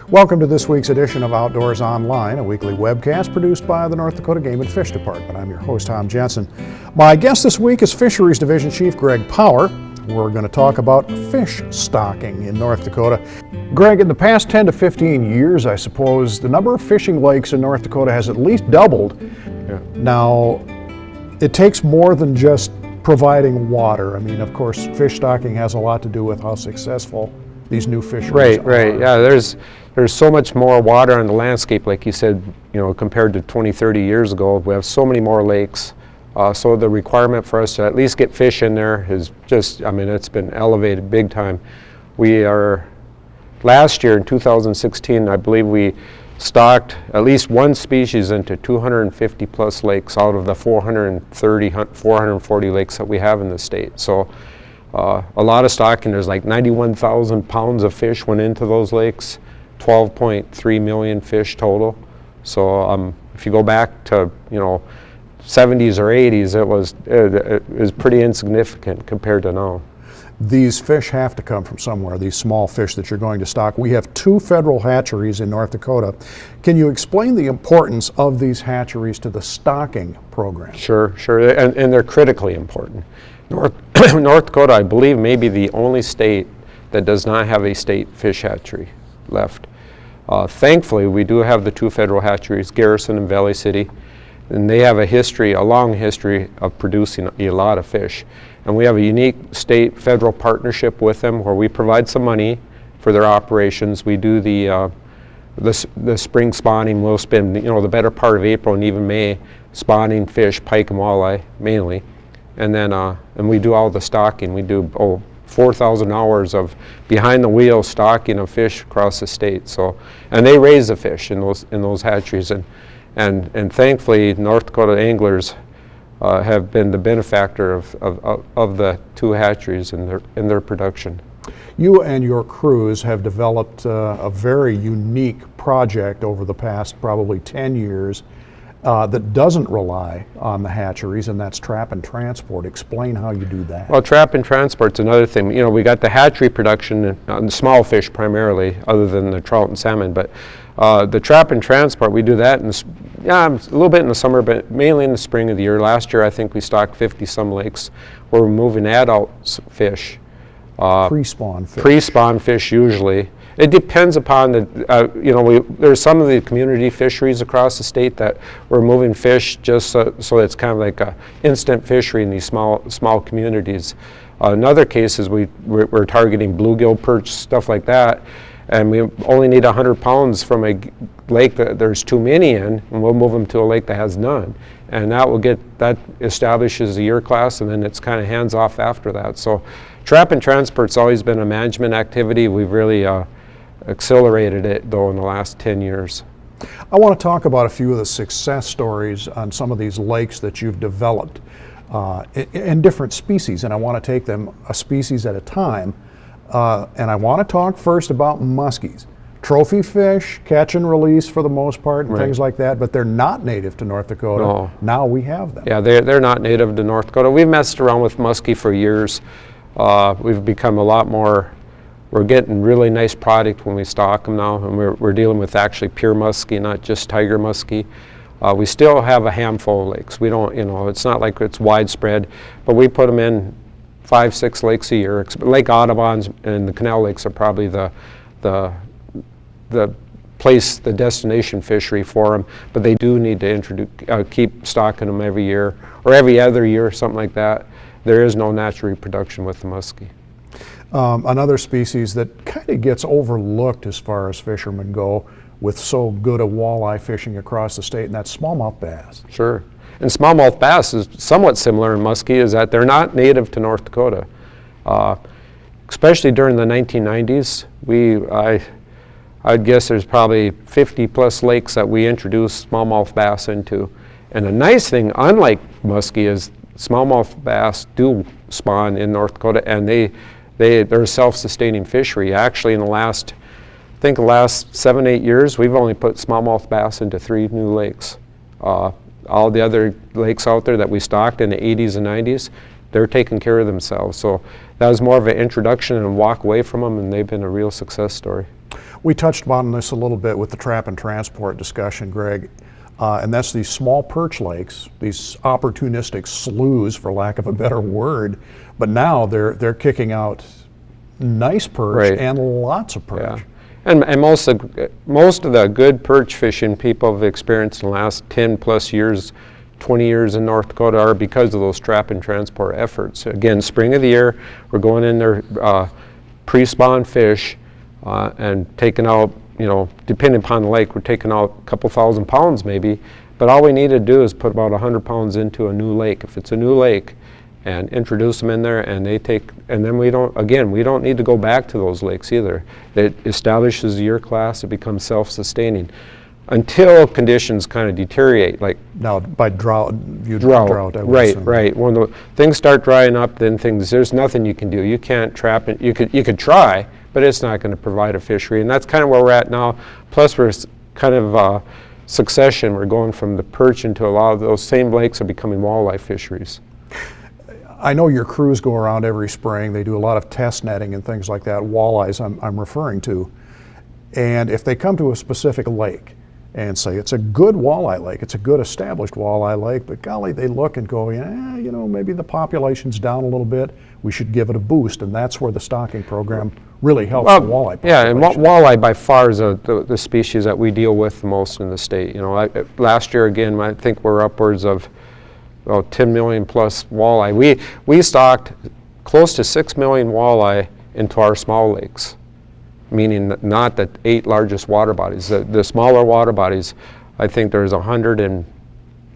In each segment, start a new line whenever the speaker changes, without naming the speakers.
Welcome to this week's edition of Outdoors Online, a weekly webcast produced by the North Dakota Game and Fish Department. I'm your host, Tom Jensen. My guest this week is Fisheries Division Chief Greg Power. We're going to talk about fish stocking in North Dakota. Greg, in the past 10 to 15 years, I suppose, the number of fishing lakes in North Dakota has at least doubled.
Yeah.
Now, it takes more than just providing water. I mean, of course, fish stocking has a lot to do with how successful these new fisheries are.
Right. Yeah, there's so much more water on the landscape, like you said, compared to 20, 30 years ago. We have so many more lakes. So the requirement for us to at least get fish in there is just, it's been elevated big time. Last year in 2016, I believe we stocked at least one species into 250 plus lakes out of the 440 lakes that we have in the state. So a lot of stocking. There's like 91,000 pounds of fish went into those lakes, 12.3 million fish total. So if you go back to 70s or 80s, it was pretty insignificant compared to now.
These fish have to come from somewhere, these small fish that you're going to stock. We have 2 federal hatcheries in North Dakota. Can you explain the importance of these hatcheries to the stocking program?
Sure. And they're critically important. North Dakota, I believe, may be the only state that does not have a state fish hatchery left. Thankfully, we do have the 2 federal hatcheries, Garrison and Valley City, and they have a long history of producing a lot of fish. And we have a unique state-federal partnership with them where we provide some money for their operations. We do the spring spawning. We'll spend the better part of April and even May spawning fish, pike and walleye mainly. And then and we do all the stocking. We do 4,000 hours of behind the wheel stocking of fish across the state. So, and they raise the fish in those hatcheries, and thankfully North Dakota anglers have been the benefactor of the 2 hatcheries in their production.
You and your crews have developed a very unique project over the past probably 10 years that doesn't rely on the hatcheries, and that's trap and transport. Explain how you do that.
Well, trap and transport's another thing. We got the hatchery production on small fish primarily, other than the trout and salmon, but the trap and transport, we do that a little bit in the summer, but mainly in the spring of the year. Last year, I think we stocked 50-some lakes where we're moving adult fish.
Pre-spawn fish.
Pre-spawn fish usually. It depends upon there's some of the community fisheries across the state that we're moving fish just so it's kind of like a instant fishery in these small communities. In other cases, we're targeting bluegill, perch, stuff like that, and we only need 100 pounds from a lake that there's too many in, and we'll move them to a lake that has none. And that establishes the year class, and then it's kind of hands off after that. So trap and transport's always been a management activity. We've really accelerated it though in the last 10 years.
I want to talk about a few of the success stories on some of these lakes that you've developed in different species, and I want to take them a species at a time. And I want to talk first about muskies. Trophy fish, catch and release for the most part, and
Right.
things like that, but they're not native to North Dakota.
No.
Now we have them.
Yeah, they're not native to North Dakota. We've messed around with muskie for years. We've become a lot more. We're getting really nice product when we stock them now, and we're dealing with actually pure muskie, not just tiger muskie. We still have a handful of lakes. We don't, it's not like it's widespread, but we put them in 5-6 lakes a year. Lake Audubon's and the canal lakes are probably the place, the destination fishery for them, but they do need to keep stocking them every year or every other year, something like that. There is no natural reproduction with the muskie.
Another species that kind of gets overlooked as far as fishermen go with so good a walleye fishing across the state, and that's smallmouth bass.
Sure. And smallmouth bass is somewhat similar in muskie, is that they're not native to North Dakota. Especially during the 1990s, I'd guess there's probably 50 plus lakes that we introduced smallmouth bass into. And the nice thing, unlike muskie, is smallmouth bass do spawn in North Dakota, and they're a self-sustaining fishery. Actually, in the last 7-8 years, we've only put smallmouth bass into 3 new lakes. All the other lakes out there that we stocked in the 80s and 90s, they're taking care of themselves. So that was more of an introduction and walk away from them, and they've been a real success story.
We touched on this a little bit with the trap and transport discussion, Greg, and that's these small perch lakes, these opportunistic sloughs, for lack of a better word, but now they're kicking out nice perch and lots of perch.
Yeah. And most of the good perch fishing people have experienced in the last 10 plus years, 20 years in North Dakota are because of those trap and transport efforts. Again, spring of the year, we're going in there pre-spawn fish and taking out, depending upon the lake, we're taking out a couple thousand pounds maybe, but all we need to do is put about 100 pounds into a new lake. If it's a new lake, and introduce them in there, and then we don't need to go back to those lakes either. It establishes a year class, it becomes self-sustaining until conditions kind of deteriorate. Like
now, by drought,
right. When the things start drying up, then there's nothing you can do. You can't trap it. You could try, but it's not going to provide a fishery, and that's kind of where we're at now. Plus, we're kind of succession. We're going from the perch into a lot of those same lakes are becoming walleye fisheries.
I know your crews go around every spring. They do a lot of test netting and things like that, walleyes I'm referring to. And if they come to a specific lake and say it's a good walleye lake, it's a good established walleye lake, but golly, they look and go, maybe the population's down a little bit, we should give it a boost, and that's where the stocking program really helps the walleye population.
Yeah, and walleye by far is the species that we deal with the most in the state. Last year, again, I think we're upwards of 10 million plus walleye. We stocked close to 6 million walleye into our small lakes, meaning not the 8 largest water bodies. The smaller water bodies, I think there's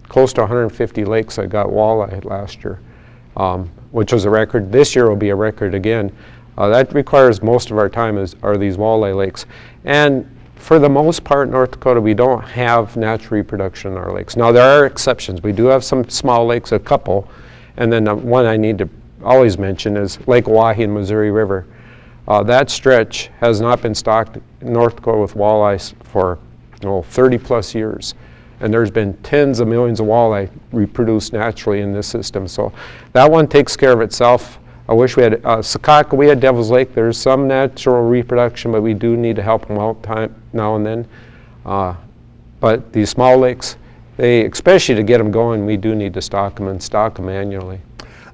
close to 150 lakes that got walleye last year, which was a record. This year will be a record again. That requires most of our time are these walleye lakes. And for the most part, North Dakota, we don't have natural reproduction in our lakes. Now, there are exceptions. We do have some small lakes, a couple, and then one I need to always mention is Lake Oahe and Missouri River. That stretch has not been stocked in North Dakota with walleyes for 30 plus years, and there's been tens of millions of walleye reproduced naturally in this system. So that one takes care of itself. I wish we had Secaucus. We had Devil's Lake. There's some natural reproduction, but we do need to help them out now and then. But these small lakes, especially to get them going, we do need to stock them and stock them annually.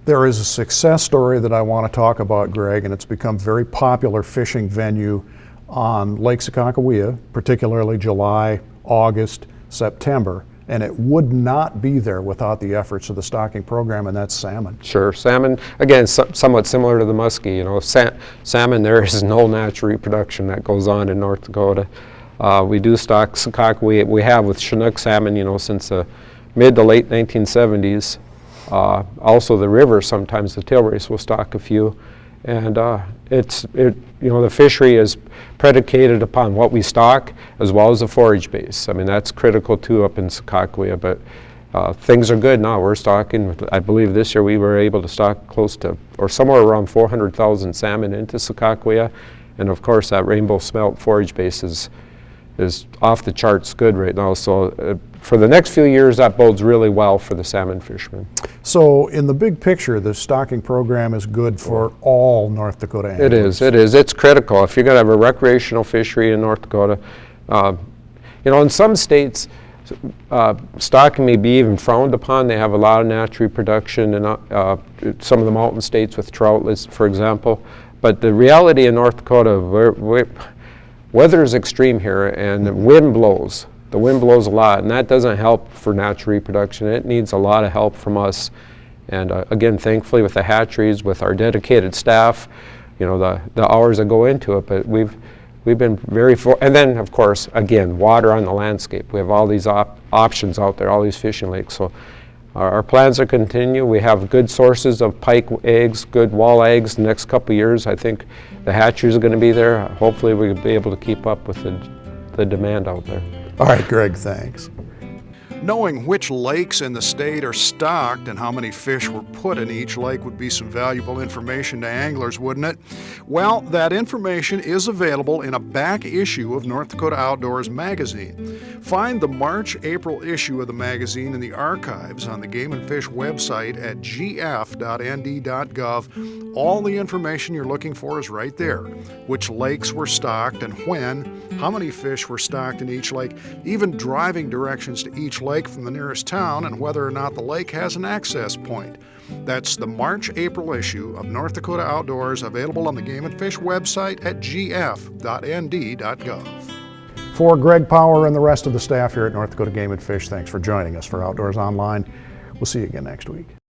There is a success story that I want to talk about, Greg, and it's become a very popular fishing venue on Lake Secaucus, particularly July, August, September. And it would not be there without the efforts of the stocking program, and that's salmon.
Sure, salmon, again, somewhat similar to the muskie. Salmon, there is no natural reproduction that goes on in North Dakota. We do stock Secaucus. We have with Chinook salmon, since the mid to late 1970s. Also the river, sometimes the tail race will stock a few. And the fishery is predicated upon what we stock as well as the forage base. I mean, that's critical too up in Secaucus, but things are good now. We're stocking, I believe this year we were able to stock close to, or somewhere around 400,000 salmon into Secaucus. And of course that rainbow smelt forage base is off the charts good right now. So for the next few years, that bodes really well for the salmon fishermen.
So in the big picture, the stocking program is good for all North Dakota anglers.
It is. It's critical. If you're going to have a recreational fishery in North Dakota, in some states, stocking may be even frowned upon. They have a lot of natural reproduction in some of the mountain states with trout, for example. But the reality in North Dakota, weather is extreme here, and the wind blows. The wind blows a lot, and that doesn't help for natural reproduction. It needs a lot of help from us. And again, thankfully with the hatcheries, with our dedicated staff, the hours that go into it, but we've been very and then of course, again, water on the landscape. We have all these options out there, all these fishing lakes. So our plans are continue. We have good sources of pike eggs, good walleye eggs the next couple of years. I think the hatcheries are going to be there. Hopefully we'll be able to keep up with the demand out there.
All right, Greg, thanks. Knowing which lakes in the state are stocked and how many fish were put in each lake would be some valuable information to anglers, wouldn't it? Well, that information is available in a back issue of North Dakota Outdoors magazine. Find the March-April issue of the magazine in the archives on the Game and Fish website at gf.nd.gov. All the information you're looking for is right there. Which lakes were stocked and when, how many fish were stocked in each lake, even driving directions to each lake from the nearest town and whether or not the lake has an access point. That's the March-April issue of North Dakota Outdoors, available on the Game and Fish website at gf.nd.gov. For Greg Power and the rest of the staff here at North Dakota Game and Fish, thanks for joining us for Outdoors Online. We'll see you again next week.